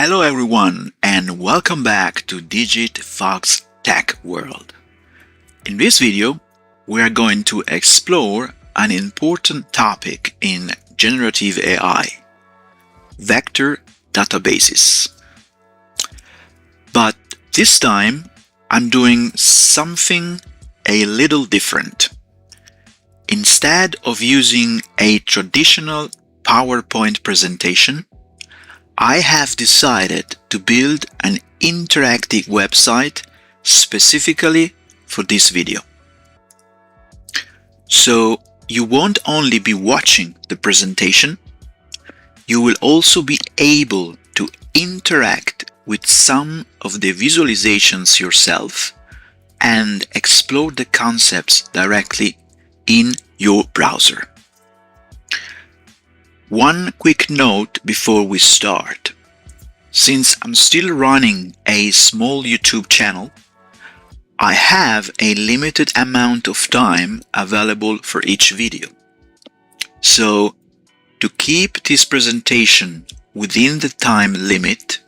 Hello everyone and welcome back to Digit Fox Tech World. In this video, we are going to explore an important topic in generative AI, vector databases. But this time, I'm doing something a little different. Instead of using a traditional PowerPoint presentation, I have decided to build an interactive website specifically for this video. So you won't only be watching the presentation, you will also be able to interact with some of the visualizations yourself and explore the concepts directly in your browser. One quick note before we start. Since I'm still running a small YouTube channel, I have a limited amount of time available for each video. So, to keep this presentation within the time limit,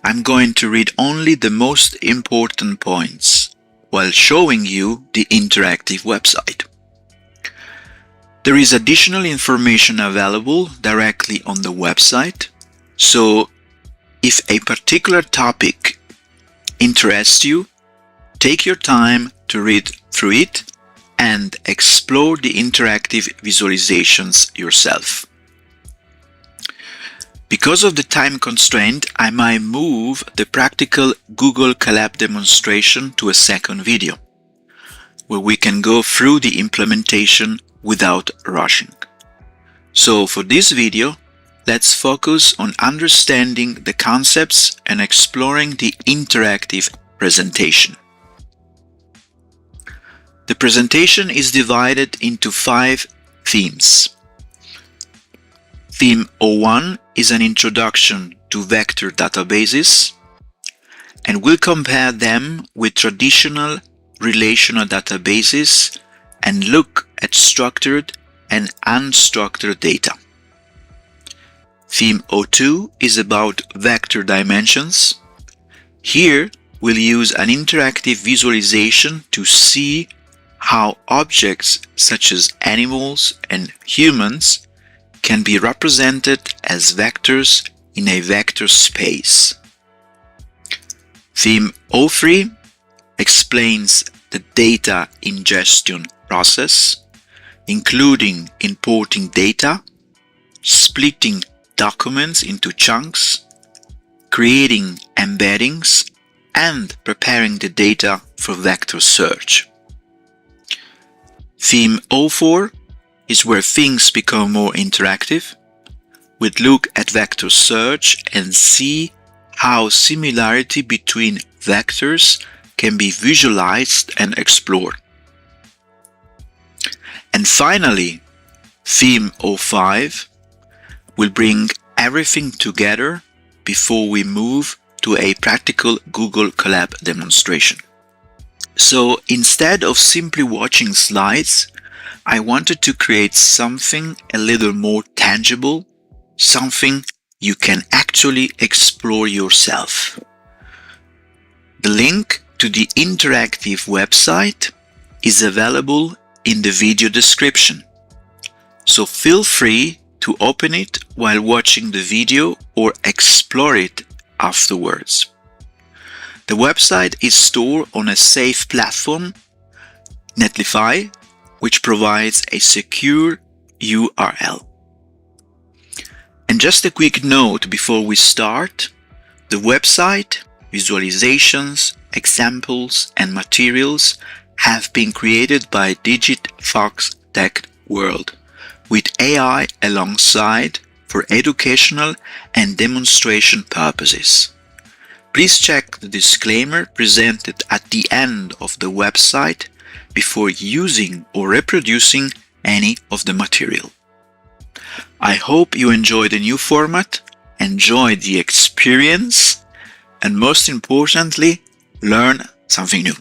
I'm going to read only the most important points while showing you the interactive website. There is additional information available directly on the website, so if a particular topic interests you, take your time to read through it and explore the interactive visualizations yourself. Because of the time constraint, I might move the practical Google Colab demonstration to a second video, where we can go through the implementation without rushing. So for this video, let's focus on understanding the concepts and exploring the interactive presentation. The presentation is divided into 5 themes. Theme 01 is an introduction to vector databases, and we'll compare them with traditional relational databases and look at structured and unstructured data. Theme 02 is about vector dimensions. Here, we'll use an interactive visualization to see how objects such as animals and humans can be represented as vectors in a vector space. Theme 03 explains the data ingestion process, including importing data, splitting documents into chunks, creating embeddings, and preparing the data for vector search. Theme 04 is where things become more interactive. We'll look at vector search and see how similarity between vectors can be visualized and explored. And finally, Theme 05 will bring everything together before we move to a practical Google Colab demonstration. So instead of simply watching slides, I wanted to create something a little more tangible, something you can actually explore yourself. The link to the interactive website is available in the video description, so feel free to open it while watching the video or explore it afterwards. The website is stored on a safe platform, Netlify, which provides a secure URL. And just a quick note before we start, the website, visualizations, examples, and materials have been created by Digit Fox Tech World with AI alongside for educational and demonstration purposes. Please check the disclaimer presented at the end of the website before using or reproducing any of the material. I hope you enjoy the new format, enjoy the experience, and most importantly, learn something new.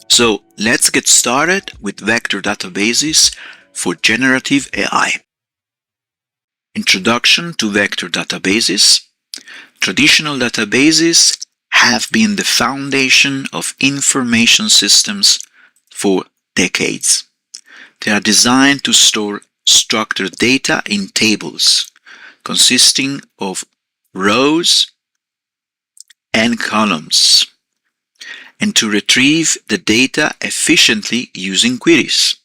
So let's get started with vector databases for generative AI. Introduction to vector databases. Traditional databases have been the foundation of information systems for decades. They are designed to store structured data in tables consisting of rows and columns, and to retrieve the data efficiently using queries.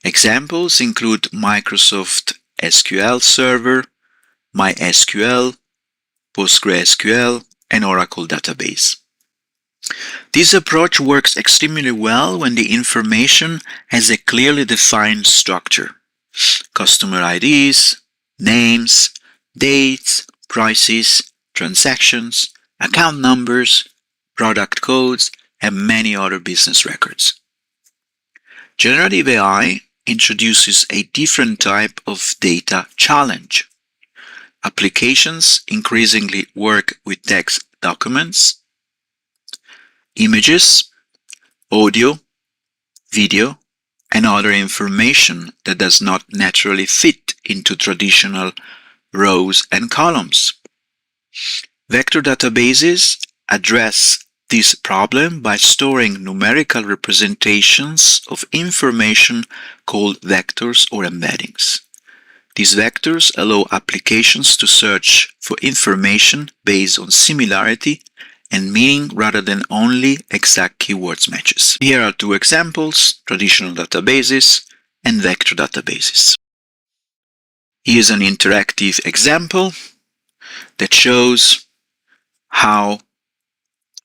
Examples include Microsoft SQL Server, MySQL, PostgreSQL, and Oracle database. This approach works extremely well when the information has a clearly defined structure. Customer IDs, names, dates, prices, transactions, account numbers, product codes, and many other business records. Generative AI introduces a different type of data challenge. Applications increasingly work with text documents, images, audio, video, and other information that does not naturally fit into traditional rows and columns. Vector databases address this problem by storing numerical representations of information called vectors or embeddings. These vectors allow applications to search for information based on similarity and meaning rather than only exact keywords matches. Here are two examples: traditional databases and vector databases. Here's an interactive example that shows how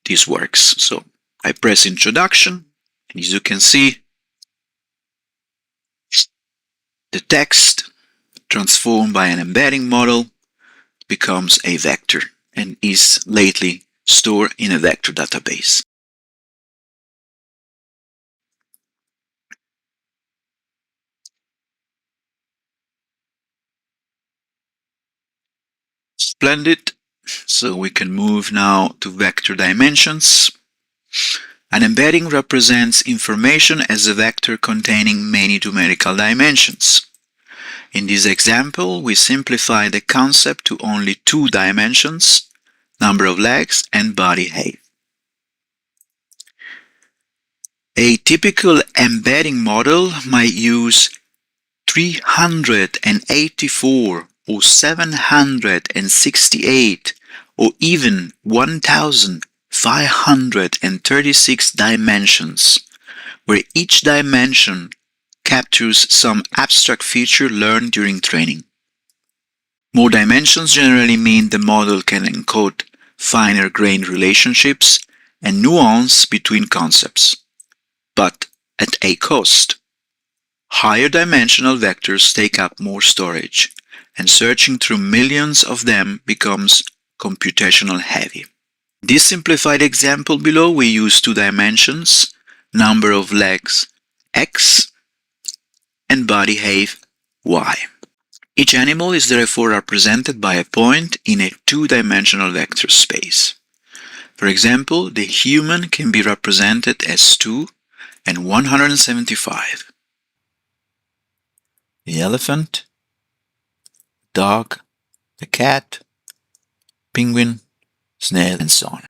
this works. So I press introduction, and as you can see, the text transformed by an embedding model becomes a vector and is lately stored in a vector database. Splendid. So we can move now to vector dimensions. An embedding represents information as a vector containing many numerical dimensions. In this example, we simplify the concept to only two dimensions: number of legs and body height. A typical embedding model might use 384 or 768 or even 1536 dimensions, where each dimension captures some abstract feature learned during training. More dimensions generally mean the model can encode finer-grained relationships and nuance between concepts, but at a cost. Higher dimensional vectors take up more storage, and searching through millions of them becomes computational heavy. This simplified example below, we use two dimensions: number of legs x and body height y. Each animal is therefore represented by a point in a two-dimensional vector space. For example, the human can be represented as 2 and 175. The elephant, dog, the cat, penguin, snail, and so on.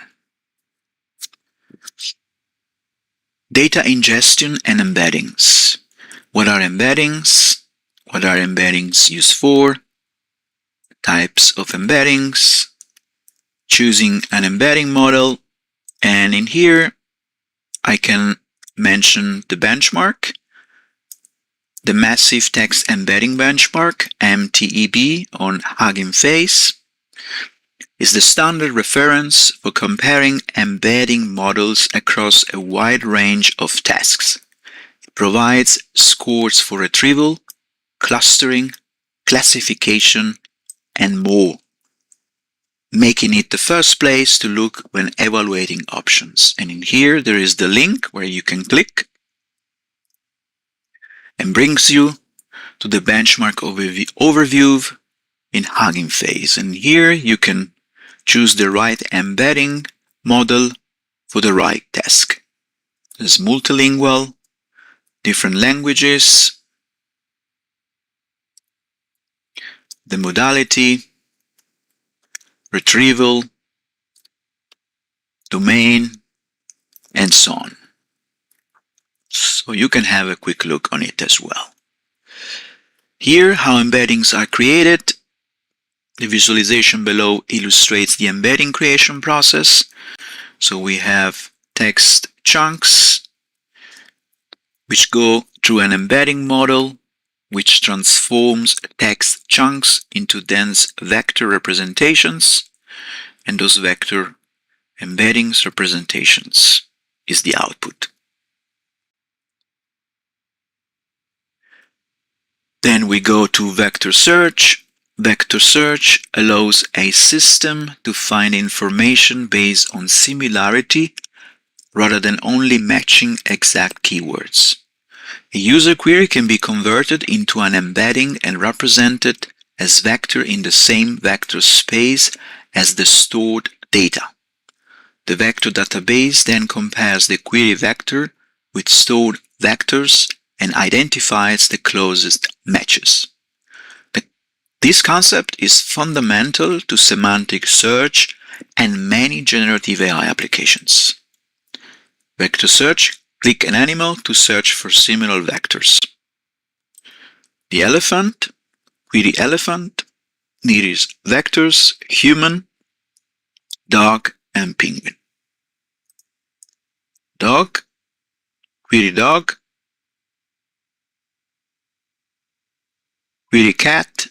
Data ingestion and embeddings. What are embeddings? What are embeddings used for? Types of embeddings. Choosing an embedding model. And in here, I can mention the benchmark. The Massive Text Embedding Benchmark, MTEB, on Hugging Face, is the standard reference for comparing embedding models across a wide range of tasks. It provides scores for retrieval, clustering, classification, and more, making it the first place to look when evaluating options. And in here, there is the link where you can click and brings you to the benchmark overview in Hugging Face. And here you can choose the right embedding model for the right task. There's multilingual, different languages, the modality, retrieval, domain, and so on. So you can have a quick look on it as well. Here, how embeddings are created. The visualization below illustrates the embedding creation process. So we have text chunks, which go through an embedding model, which transforms text chunks into dense vector representations, and those vector embeddings representations is the output. Then we go to vector search. Vector search allows a system to find information based on similarity rather than only matching exact keywords. A user query can be converted into an embedding and represented as vector in the same vector space as the stored data. The vector database then compares the query vector with stored vectors and identifies the closest matches. This concept is fundamental to semantic search and many generative AI applications. Vector search: click an animal to search for similar vectors. The elephant, query elephant, nearest vectors, human, dog, and penguin. Dog, query dog, query cat,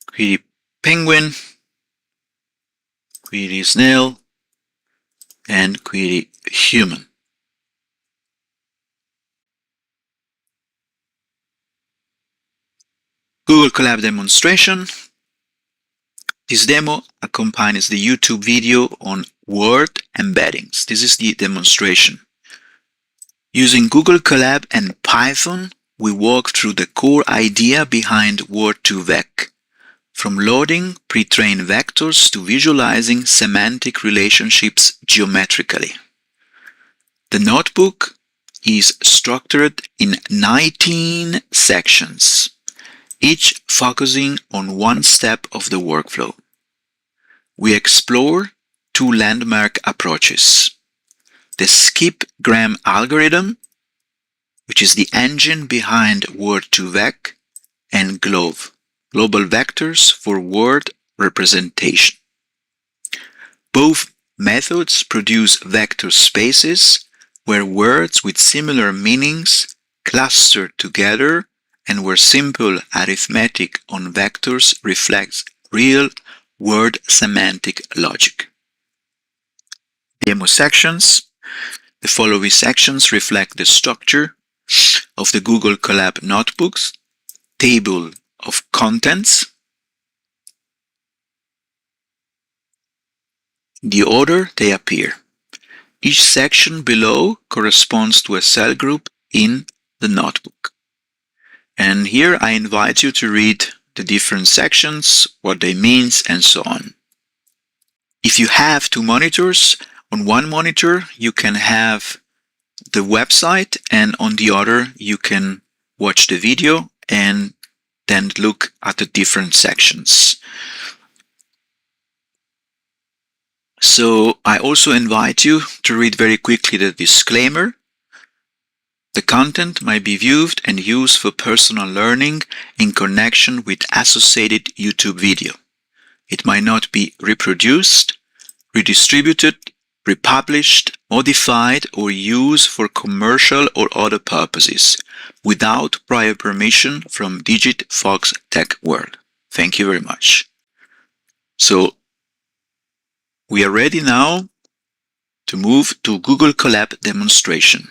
query penguin, query snail, and query human. Google Colab demonstration. This demo accompanies the YouTube video on word embeddings. This is the demonstration. Using Google Colab and Python, we walk through the core idea behind Word2Vec, from loading pre-trained vectors to visualizing semantic relationships geometrically. The notebook is structured in 19 sections, each focusing on one step of the workflow. We explore two landmark approaches: the skip-gram algorithm, which is the engine behind Word2Vec, and GLOVE, global vectors for word representation. Both methods produce vector spaces where words with similar meanings cluster together and where simple arithmetic on vectors reflects real word semantic logic. Demo sections. The following sections reflect the structure of the Google Colab notebooks, table of contents, the order they appear. Each section below corresponds to a cell group in the notebook. And here I invite you to read the different sections, what they mean, and so on. If you have two monitors, on one monitor you can have the website, and on the other you can watch the video and then look at the different sections. So I also invite you to read very quickly the disclaimer. The content might be viewed and used for personal learning in connection with associated YouTube video. It might not be reproduced, redistributed, republished, modified, or used for commercial or other purposes without prior permission from Digit Fox Tech World. Thank you very much. So we are ready now to move to Google Colab demonstration.